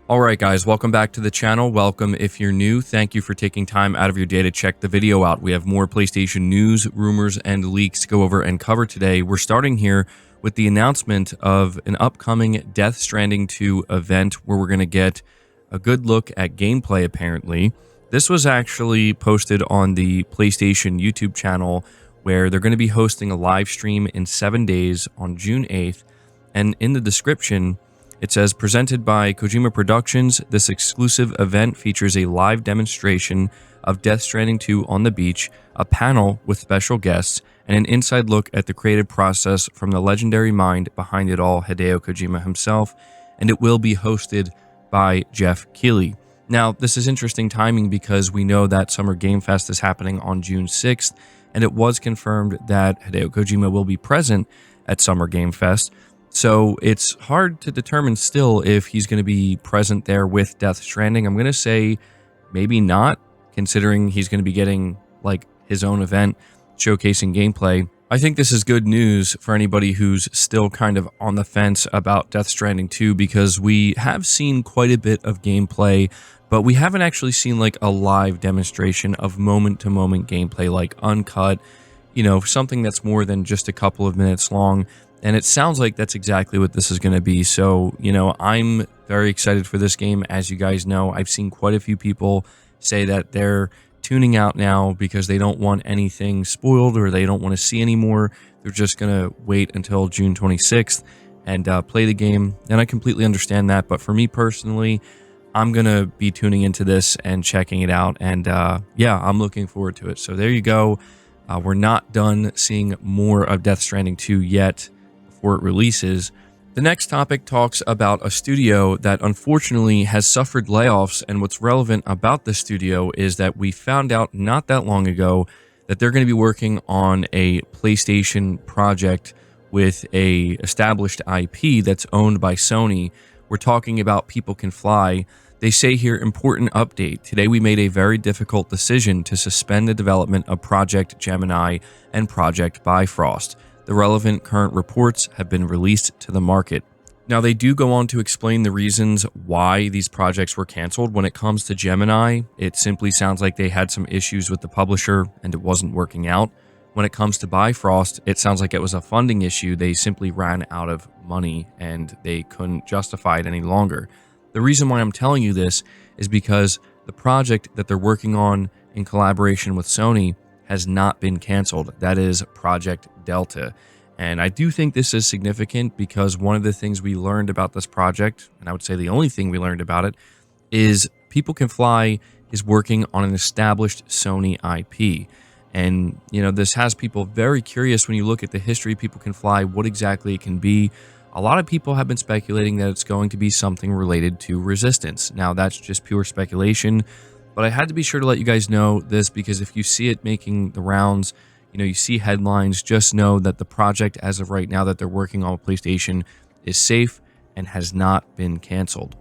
Alright guys, welcome back to the channel. Welcome if you're new. Thank you for taking time out of your day to check the video out. We have more PlayStation news, rumors, and leaks to go over and cover today. We're starting here with the announcement of an upcoming Death Stranding 2 event where we're going to get a good look at gameplay apparently. This was actually posted on the PlayStation YouTube channel where they're going to be hosting a live stream in 7 days on June 8th, and in the description it says, presented by Kojima Productions, this exclusive event features a live demonstration of Death Stranding 2 on the beach, a panel with special guests, and an inside look at the creative process from the legendary mind behind it all, Hideo Kojima himself, and it will be hosted by Jeff Keighley. Now, this is interesting timing because we know that Summer Game Fest is happening on June 6th, and it was confirmed that Hideo Kojima will be present at Summer Game Fest. So it's hard to determine still if he's going to be present there with Death Stranding. I'm going to say maybe not, considering he's going to be getting like his own event showcasing gameplay. I think this is good news for anybody who's still kind of on the fence about Death Stranding 2, because we have seen quite a bit of gameplay, but we haven't actually seen like a live demonstration of moment-to-moment gameplay, like uncut, you know, something that's more than just a couple of minutes long. And it sounds like that's exactly what this is going to be. So, you know, I'm very excited for this game. As you guys know, I've seen quite a few people say that they're tuning out now because they don't want anything spoiled or they don't want to see anymore. They're just going to wait until June 26th and play the game. And I completely understand that. But for me personally, I'm going to be tuning into this and checking it out. And yeah, I'm looking forward to it. So there you go. We're not done seeing more of Death Stranding 2 yet before it releases. The next topic talks about a studio that unfortunately has suffered layoffs, and what's relevant about the studio is that we found out not that long ago that they're going to be working on a PlayStation project with a established IP that's owned by Sony. We're talking about People Can Fly. They say here, important update. Today we made a very difficult decision to suspend the development of Project Gemini and Project Bifrost. The relevant current reports have been released to the market. Now, they do go on to explain the reasons why these projects were canceled. When it comes to Gemini, it simply sounds like they had some issues with the publisher and it wasn't working out. When it comes to Bifrost, it sounds like it was a funding issue. They simply ran out of money and they couldn't justify it any longer. The reason why I'm telling you this is because the project that they're working on in collaboration with Sony has not been canceled. That is Project Delta. And I do think this is significant because one of the things we learned about this project, and I would say the only thing we learned about it, is People Can Fly is working on an established Sony IP. And, you know, this has people very curious when you look at the history of People Can Fly, what exactly it can be. A lot of people have been speculating that it's going to be something related to Resistance. Now, that's just pure speculation. But I had to be sure to let you guys know this because if you see it making the rounds, you know, you see headlines, just know that the project as of right now that they're working on with PlayStation is safe and has not been canceled.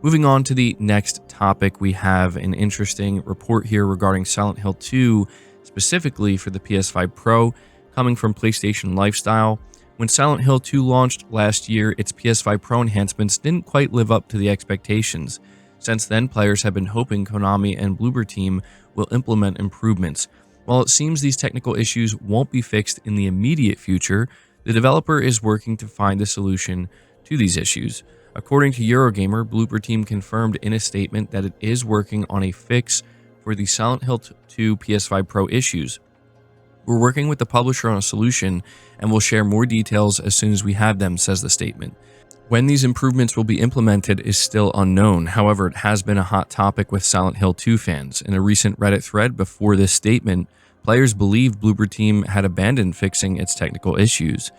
Moving on to the next topic, we have an interesting report here regarding Silent Hill 2, specifically for the PS5 Pro, coming from PlayStation Lifestyle. When Silent Hill 2 launched last year, its PS5 Pro enhancements didn't quite live up to the expectations. Since then, players have been hoping Konami and Bloober Team will implement improvements. While it seems these technical issues won't be fixed in the immediate future, the developer is working to find a solution to these issues. According to Eurogamer, Bloober Team confirmed in a statement that it is working on a fix for the Silent Hill 2 PS5 Pro issues. We're working with the publisher on a solution and will share more details as soon as we have them, says the statement. When these improvements will be implemented is still unknown. However, it has been a hot topic with Silent Hill 2 fans. In a recent Reddit thread before this statement, players believed Bloober Team had abandoned fixing its technical issues.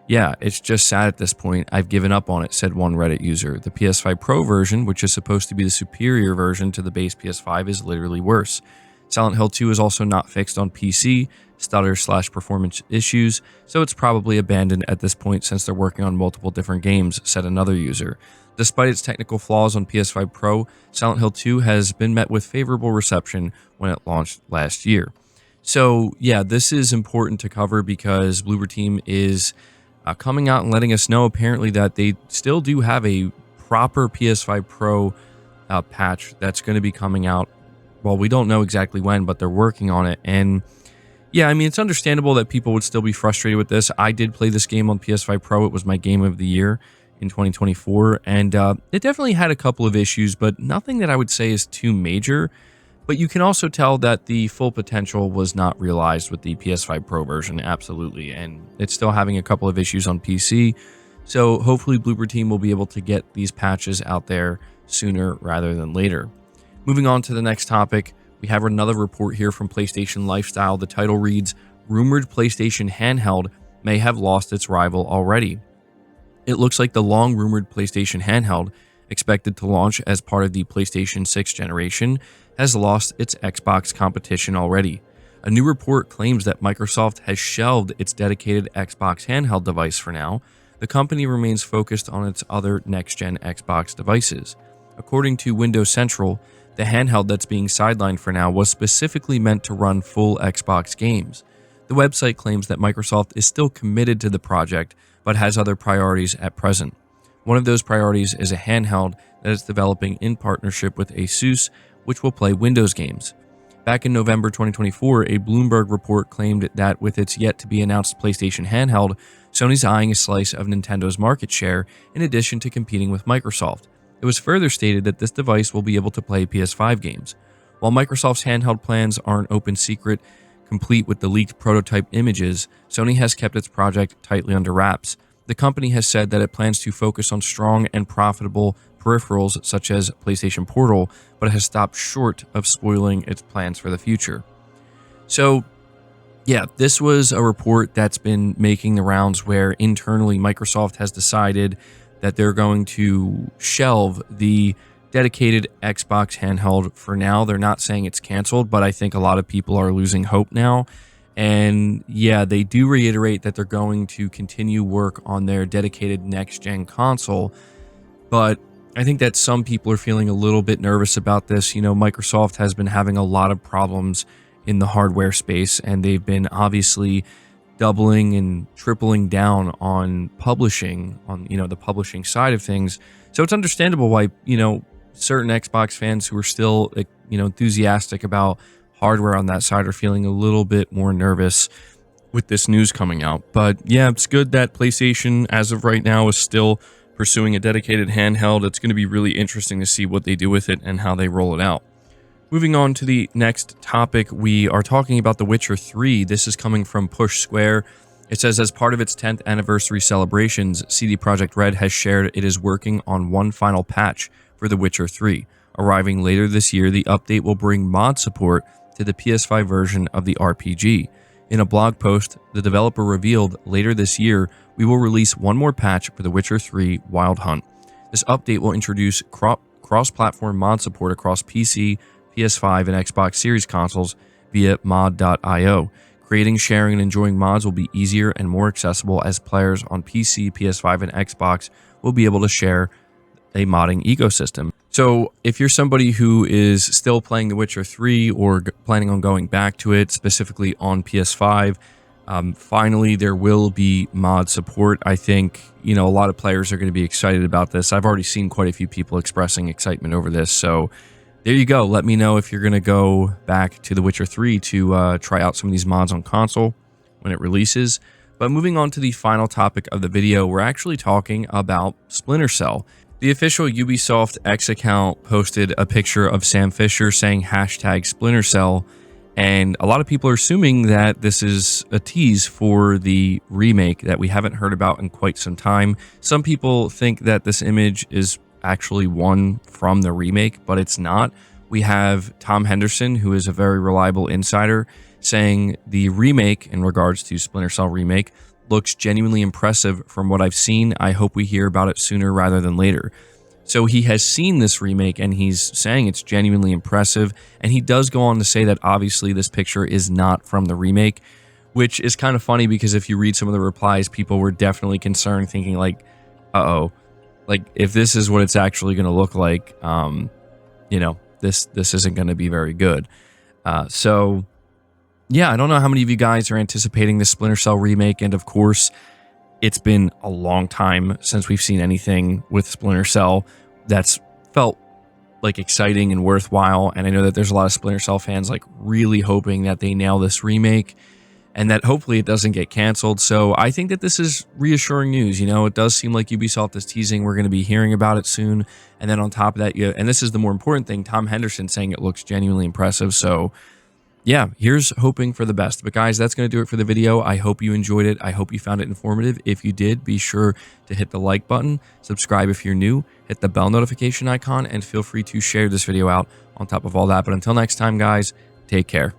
Yeah, it's just sad at this point. I've given up on it, said one Reddit user. The PS5 Pro version, which is supposed to be the superior version to the base PS5, is literally worse. Silent Hill 2 is also not fixed on PC, stutter/performance issues, so it's probably abandoned at this point since they're working on multiple different games, said another user. Despite its technical flaws on PS5 Pro, Silent Hill 2 has been met with favorable reception when it launched last year. So yeah, this is important to cover because Bloober Team is coming out and letting us know apparently that they still do have a proper PS5 Pro patch that's going to be coming out. Well, we don't know exactly when, but they're working on it. And yeah, I mean, it's understandable that people would still be frustrated with this. I did play this game on PS5 Pro. It was my game of the year in 2024, and it definitely had a couple of issues, but nothing that I would say is too major. But you can also tell that the full potential was not realized with the PS5 Pro version, absolutely, and it's still having a couple of issues on PC. So hopefully Bloober Team will be able to get these patches out there sooner rather than later. Moving on to the next topic, we have another report here from PlayStation Lifestyle. The title reads, "Rumored PlayStation handheld may have lost its rival already." It looks like the long-rumored PlayStation handheld, expected to launch as part of the PlayStation 6 generation, has lost its Xbox competition already. A new report claims that Microsoft has shelved its dedicated Xbox handheld device for now. The company remains focused on its other next-gen Xbox devices. According to Windows Central, the handheld that's being sidelined for now was specifically meant to run full Xbox games. The website claims that Microsoft is still committed to the project, but has other priorities at present. One of those priorities is a handheld that is developing in partnership with Asus, which will play Windows games. Back in November 2024, a Bloomberg report claimed that with its yet-to-be-announced PlayStation handheld, Sony's eyeing a slice of Nintendo's market share in addition to competing with Microsoft. It was further stated that this device will be able to play PS5 games. While Microsoft's handheld plans aren't open secret, complete with the leaked prototype images, Sony has kept its project tightly under wraps. The company has said that it plans to focus on strong and profitable peripherals such as PlayStation Portal, but has stopped short of spoiling its plans for the future. So, yeah, this was a report that's been making the rounds where internally Microsoft has decided that they're going to shelve the dedicated Xbox handheld for now. They're not saying it's canceled, but I think a lot of people are losing hope now. And yeah, they do reiterate that they're going to continue work on their dedicated next-gen console, but I think that some people are feeling a little bit nervous about this. You know, Microsoft has been having a lot of problems in the hardware space, and they've been obviously doubling and tripling down on publishing, on, you know, the publishing side of things. So it's understandable why, you know, certain Xbox fans who are still, you know, enthusiastic about hardware on that side are feeling a little bit more nervous with this news coming out. But yeah, it's good that PlayStation, as of right now, is still pursuing a dedicated handheld. It's going to be really interesting to see what they do with it and how they roll it out. Moving on to the next topic, we are talking about The Witcher 3. This is coming from Push Square. It says, as part of its 10th anniversary celebrations, CD Projekt Red has shared it is working on one final patch for The Witcher 3. Arriving later this year, the update will bring mod support to the PS5 version of the RPG. In a blog post, the developer revealed later this year, we will release one more patch for The Witcher 3 Wild Hunt. This update will introduce cross-platform mod support across PC, PS5, and Xbox Series consoles via mod.io. Creating, sharing, and enjoying mods will be easier and more accessible as players on PC, PS5, and Xbox will be able to share a modding ecosystem. So if you're somebody who is still playing The Witcher 3 or planning on going back to it, specifically on PS5, finally there will be mod support. I think, you know, a lot of players are going to be excited about this. I've already seen quite a few people expressing excitement over this. So there you go. Let me know if you're going to go back to The Witcher 3 to try out some of these mods on console when it releases. But moving on to the final topic of the video, we're actually talking about Splinter Cell. The official Ubisoft X account posted a picture of Sam Fisher saying hashtag Splinter Cell, and a lot of people are assuming that this is a tease for the remake that we haven't heard about in quite some time. Some people think that this image is actually one from the remake, but it's not. We have Tom Henderson, who is a very reliable insider, saying the remake, in regards to Splinter Cell Remake, looks genuinely impressive from what I've seen. I hope we hear about it sooner rather than later. So he has seen this remake and he's saying it's genuinely impressive. And he does go on to say that obviously this picture is not from the remake, which is kind of funny because if you read some of the replies, people were definitely concerned, thinking like, uh-oh, like if this is what it's actually going to look like, you know, this isn't going to be very good. Yeah, I don't know how many of you guys are anticipating this Splinter Cell remake, and of course, it's been a long time since we've seen anything with Splinter Cell that's felt like exciting and worthwhile. And I know that there's a lot of Splinter Cell fans like really hoping that they nail this remake and that hopefully it doesn't get canceled. So I think that this is reassuring news. You know, it does seem like Ubisoft is teasing we're going to be hearing about it soon. And then on top of that, and this is the more important thing, Tom Henderson saying it looks genuinely impressive. So yeah, here's hoping for the best. But guys, that's going to do it for the video. I hope you enjoyed it. I hope you found it informative. If you did, be sure to hit the like button, subscribe if you're new, hit the bell notification icon, and feel free to share this video out on top of all that. But until next time, guys, take care.